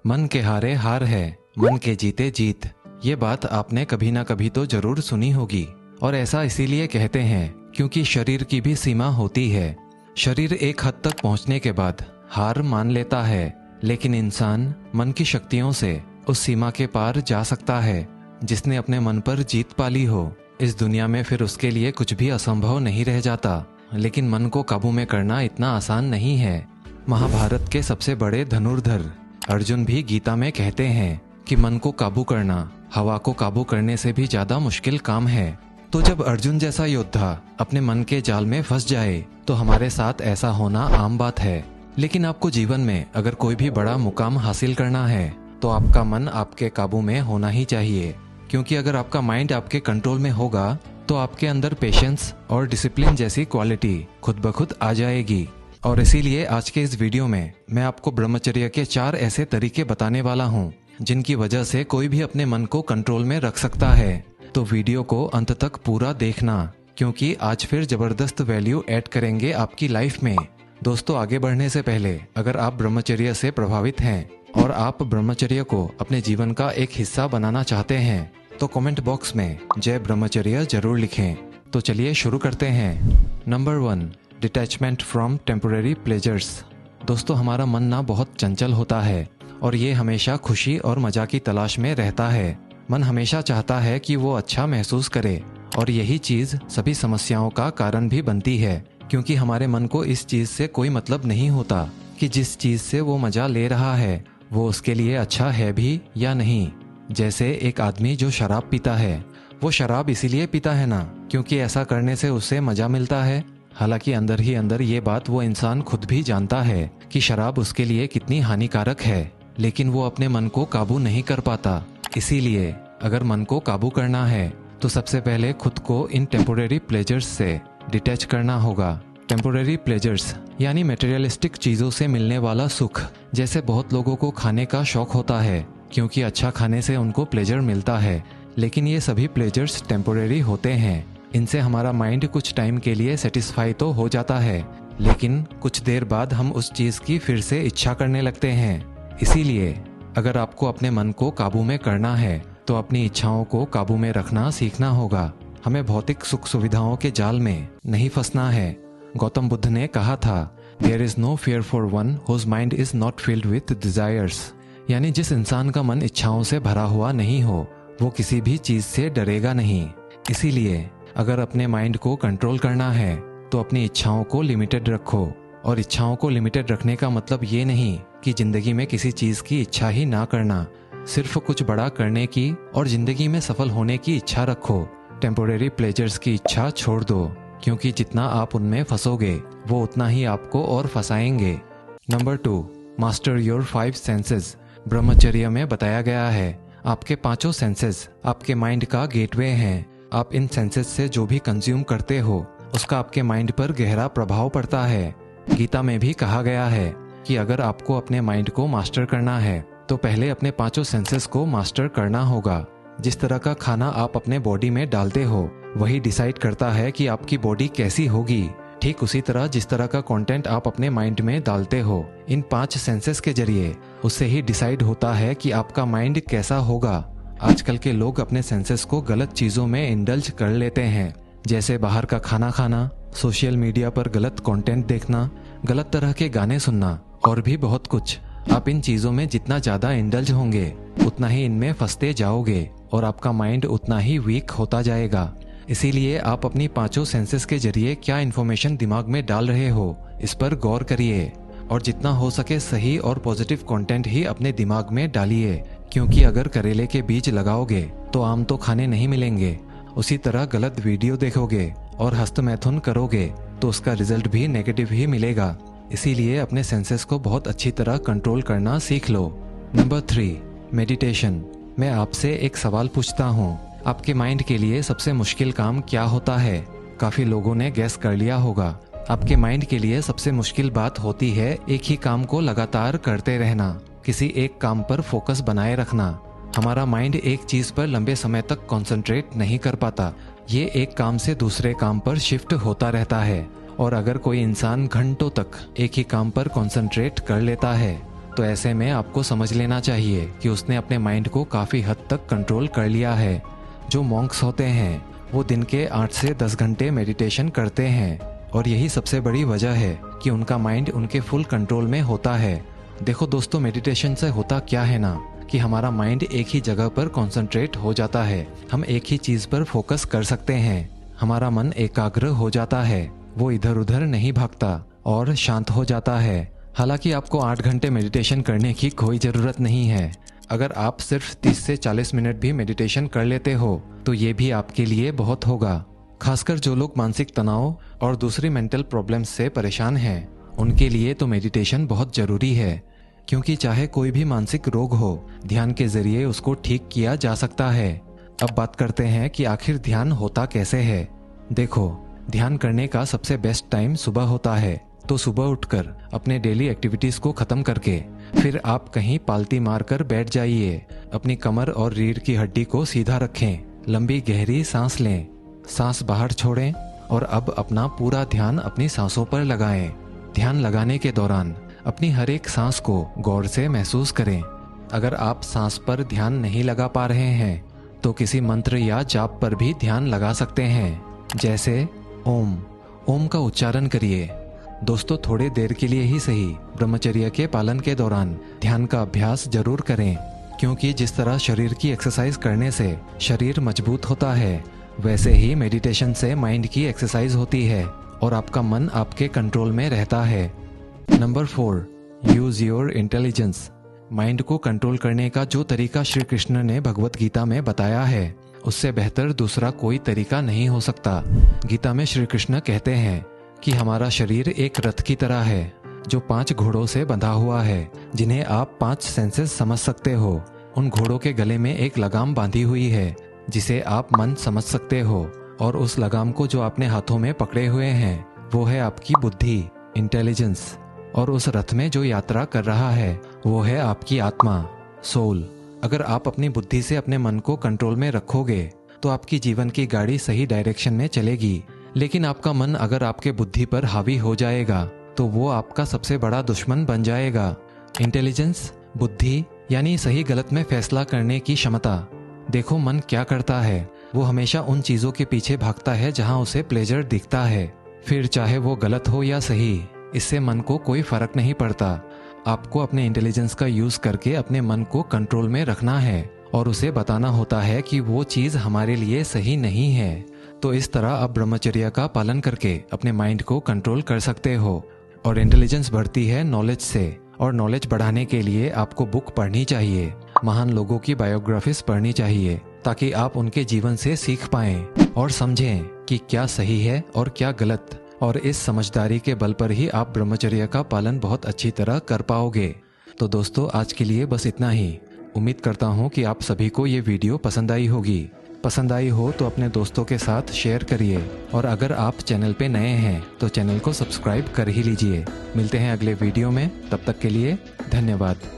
मन के हारे हार है, मन के जीते जीत। ये बात आपने कभी ना कभी तो जरूर सुनी होगी। और ऐसा इसीलिए कहते हैं क्योंकि शरीर की भी सीमा होती है। शरीर एक हद तक पहुंचने के बाद हार मान लेता है, लेकिन इंसान मन की शक्तियों से उस सीमा के पार जा सकता है। जिसने अपने मन पर जीत पाली हो, इस दुनिया में फिर उसके लिए कुछ भी असंभव नहीं रह जाता। लेकिन मन को काबू में करना इतना आसान नहीं है। महाभारत के सबसे बड़े धनुर्धर अर्जुन भी गीता में कहते हैं कि मन को काबू करना हवा को काबू करने से भी ज्यादा मुश्किल काम है। तो जब अर्जुन जैसा योद्धा अपने मन के जाल में फंस जाए तो हमारे साथ ऐसा होना आम बात है। लेकिन आपको जीवन में अगर कोई भी बड़ा मुकाम हासिल करना है तो आपका मन आपके काबू में होना ही चाहिए। क्योंकि अगर आपका माइंड आपके कंट्रोल में होगा तो आपके अंदर पेशेंस और डिसिप्लिन जैसी क्वालिटी खुद ब खुद आ जाएगी। और इसीलिए आज के इस वीडियो में मैं आपको ब्रह्मचर्य के 4 ऐसे तरीके बताने वाला हूँ जिनकी वजह से कोई भी अपने मन को कंट्रोल में रख सकता है। तो वीडियो को अंत तक पूरा देखना, क्योंकि आज फिर जबरदस्त वैल्यू ऐड करेंगे आपकी लाइफ में। दोस्तों, आगे बढ़ने से पहले अगर आप ब्रह्मचर्य से प्रभावित हैं और आप ब्रह्मचर्य को अपने जीवन का एक हिस्सा बनाना चाहते हैं तो कमेंट बॉक्स में जय ब्रह्मचर्य जरूर लिखें। तो चलिए शुरू करते हैं। Number 1, detachment from temporary pleasures. दोस्तों, हमारा मन ना बहुत चंचल होता है और ये हमेशा खुशी और मजा की तलाश में रहता है। मन हमेशा चाहता है कि वो अच्छा महसूस करे और यही चीज सभी समस्याओं का कारण भी बनती है। क्योंकि हमारे मन को इस चीज से कोई मतलब नहीं होता कि जिस चीज से वो मजा ले रहा है वो उसके लिए अच्छा है भी या नहीं। जैसे एक आदमी जो शराब पीता है, वो शराब इसीलिए पीता है ना क्योंकि ऐसा करने से उसे मजा मिलता है। हालांकि अंदर ही अंदर ये बात वो इंसान खुद भी जानता है कि शराब उसके लिए कितनी हानिकारक है, लेकिन वो अपने मन को काबू नहीं कर पाता। इसीलिए अगर मन को काबू करना है तो सबसे पहले खुद को इन टेम्पोरेरी प्लेजर्स से डिटैच करना होगा। टेम्पोरेरी प्लेजर्स यानी मटेरियलिस्टिक चीजों से मिलने वाला सुख। जैसे बहुत लोगों को खाने का शौक होता है क्योंकि अच्छा खाने से उनको प्लेजर मिलता है, लेकिन ये सभी प्लेजर्स टेम्पोरेरी होते हैं। इनसे हमारा माइंड कुछ टाइम के लिए सेटिस्फाई तो हो जाता है, लेकिन कुछ देर बाद हम उस चीज की फिर से इच्छा करने लगते हैं। इसीलिए अगर आपको अपने मन को काबू में करना है तो अपनी इच्छाओं को काबू में रखना सीखना होगा। हमें भौतिक सुख सुविधाओं के जाल में नहीं फंसना है। गौतम बुद्ध ने कहा था, there is no fear for one whose mind is not filled with desires. यानी जिस इंसान का मन इच्छाओं से भरा हुआ नहीं हो वो किसी भी चीज से डरेगा नहीं। इसीलिए अगर अपने माइंड को कंट्रोल करना है तो अपनी इच्छाओं को लिमिटेड रखो। और इच्छाओं को लिमिटेड रखने का मतलब ये नहीं कि जिंदगी में किसी चीज की इच्छा ही ना करना। सिर्फ कुछ बड़ा करने की और जिंदगी में सफल होने की इच्छा रखो। टेम्पोरेरी प्लेजर्स की इच्छा छोड़ दो, क्योंकि जितना आप उनमें फंसोगे वो उतना ही आपको और फंसाएंगे। Number 2, master your 5 senses. ब्रह्मचर्य में बताया गया है आपके 5 सेंसेस आपके माइंड का गेटवे हैं। आप इन सेंसेस से जो भी कंज्यूम करते हो उसका आपके माइंड पर गहरा प्रभाव पड़ता है। गीता में भी कहा गया है कि अगर आपको अपने माइंड को मास्टर करना है तो पहले अपने 5 सेंसेस को मास्टर करना होगा। जिस तरह का खाना आप अपने बॉडी में डालते हो वही डिसाइड करता है कि आपकी बॉडी कैसी होगी। ठीक उसी तरह जिस तरह का कंटेंट आप अपने माइंड में डालते हो इन 5 सेंसेस के जरिए, उससे ही डिसाइड होता है कि आपका माइंड कैसा होगा। आजकल के लोग अपने सेंसेस को गलत चीजों में इंडल्ज कर लेते हैं, जैसे बाहर का खाना खाना, सोशल मीडिया पर गलत कंटेंट देखना, गलत तरह के गाने सुनना और भी बहुत कुछ। आप इन चीजों में जितना ज्यादा इंडल्ज होंगे उतना ही इनमें फंसते जाओगे और आपका माइंड उतना ही वीक होता जाएगा। इसीलिए आप अपनी 5 सेंसेस के जरिए क्या इन्फॉर्मेशन दिमाग में डाल रहे हो इस पर गौर करिए और जितना हो सके सही और पॉजिटिव कंटेंट ही अपने दिमाग में डालिए। क्योंकि अगर करेले के बीज लगाओगे तो आम तो खाने नहीं मिलेंगे, उसी तरह गलत वीडियो देखोगे और हस्तमैथुन करोगे तो उसका रिजल्ट भी नेगेटिव ही मिलेगा। इसीलिए अपने सेंसेस को बहुत अच्छी तरह कंट्रोल करना सीख लो। Number 3, meditation. मैं आपसे एक सवाल पूछता हूँ, आपके माइंड के लिए सबसे मुश्किल काम क्या होता है? काफी लोगों ने गैस कर लिया होगा। आपके माइंड के लिए सबसे मुश्किल बात होती है एक ही काम को लगातार करते रहना, किसी एक काम पर फोकस बनाए रखना। हमारा माइंड एक चीज पर लंबे समय तक कंसंट्रेट नहीं कर पाता। ये एक काम से दूसरे काम पर शिफ्ट होता रहता है। और अगर कोई इंसान घंटों तक एक ही काम पर कंसंट्रेट कर लेता है तो ऐसे में आपको समझ लेना चाहिए कि उसने अपने माइंड को काफी हद तक कंट्रोल कर लिया है। जो मॉन्क्स होते हैं वो दिन के 8 से 10 घंटे मेडिटेशन करते हैं और यही सबसे बड़ी वजह है कि उनका माइंड उनके फुल कंट्रोल में होता है। देखो दोस्तों, मेडिटेशन से होता क्या है ना कि हमारा माइंड एक ही जगह पर कंसंट्रेट हो जाता है। हम एक ही चीज पर फोकस कर सकते हैं। हमारा मन एकाग्र हो जाता है, वो इधर उधर नहीं भागता और शांत हो जाता है। हालांकि आपको 8 घंटे मेडिटेशन करने की कोई ज़रूरत नहीं है। अगर आप सिर्फ 30 से 40 मिनट भी मेडिटेशन कर लेते हो तो ये भी आपके लिए बहुत होगा। खासकर जो लोग मानसिक तनाव और दूसरी मेंटल प्रॉब्लम्स से परेशान हैं, उनके लिए तो मेडिटेशन बहुत ज़रूरी है। क्योंकि चाहे कोई भी मानसिक रोग हो, ध्यान के जरिए उसको ठीक किया जा सकता है। अब बात करते हैं कि आखिर ध्यान होता कैसे है। देखो, ध्यान करने का सबसे बेस्ट टाइम सुबह होता है। तो सुबह उठकर अपने डेली एक्टिविटीज को खत्म करके फिर आप कहीं पालती मारकर बैठ जाइए। अपनी कमर और रीढ़ की हड्डी को सीधा रखें, लंबी गहरी सांस लें, सांस बाहर छोड़ें और अब अपना पूरा ध्यान अपनी सांसों पर लगाएं। ध्यान लगाने के दौरान अपनी हर एक सांस को गौर से महसूस करें। अगर आप सांस पर ध्यान नहीं लगा पा रहे हैं तो किसी मंत्र या जाप पर भी ध्यान लगा सकते हैं, जैसे ओम। ओम का उच्चारण करिए। दोस्तों, थोड़े देर के लिए ही सही ब्रह्मचर्य के पालन के दौरान ध्यान का अभ्यास जरूर करें, क्योंकि जिस तरह शरीर की एक्सरसाइज करने से शरीर मजबूत होता है, वैसे ही मेडिटेशन से माइंड की एक्सरसाइज होती है और आपका मन आपके कंट्रोल में रहता है। Number 4, use your intelligence. Mind को कंट्रोल करने का जो तरीका श्री कृष्ण ने भगवत गीता में बताया है, उससे बेहतर दूसरा कोई तरीका नहीं हो सकता। गीता में श्री कृष्ण कहते हैं कि हमारा शरीर एक रथ की तरह है जो 5 घोड़ों से बंधा हुआ है, जिन्हें आप 5 सेंसेस समझ सकते हो। उन घोड़ों के गले में एक लगाम बांधी हुई है जिसे आप मन समझ सकते हो, और उस लगाम को जो आपने हाथों में पकड़े हुए हैं वो है आपकी बुद्धि, इंटेलिजेंस। और उस रथ में जो यात्रा कर रहा है वो है आपकी आत्मा, सोल। अगर आप अपनी बुद्धि से अपने मन को कंट्रोल में रखोगे तो आपकी जीवन की गाड़ी सही डायरेक्शन में चलेगी। लेकिन आपका मन अगर आपके बुद्धि पर हावी हो जाएगा तो वो आपका सबसे बड़ा दुश्मन बन जाएगा। इंटेलिजेंस, बुद्धि यानी सही गलत में फैसला करने की क्षमता। देखो, मन क्या करता है, वो हमेशा उन चीजों के पीछे भागता है जहां उसे प्लेजर दिखता है, फिर चाहे वो गलत हो या सही, इससे मन को कोई फर्क नहीं पड़ता। आपको अपने इंटेलिजेंस का यूज करके अपने मन को कंट्रोल में रखना है और उसे बताना होता है कि वो चीज हमारे लिए सही नहीं है। तो इस तरह आप ब्रह्मचर्य का पालन करके अपने माइंड को कंट्रोल कर सकते हो। और इंटेलिजेंस बढ़ती है नॉलेज से, और नॉलेज बढ़ाने के लिए आपको बुक पढ़नी चाहिए, महान लोगों की बायोग्राफीज पढ़नी चाहिए, ताकि आप उनके जीवन से सीख पाएं और समझें कि क्या सही है और क्या गलत। और इस समझदारी के बल पर ही आप ब्रह्मचर्य का पालन बहुत अच्छी तरह कर पाओगे। तो दोस्तों, आज के लिए बस इतना ही। उम्मीद करता हूँ कि आप सभी को ये वीडियो पसंद आई होगी। पसंद आई हो तो अपने दोस्तों के साथ शेयर करिए, और अगर आप चैनल पे नए हैं तो चैनल को सब्सक्राइब कर ही लीजिए। मिलते हैं अगले वीडियो में, तब तक के लिए धन्यवाद।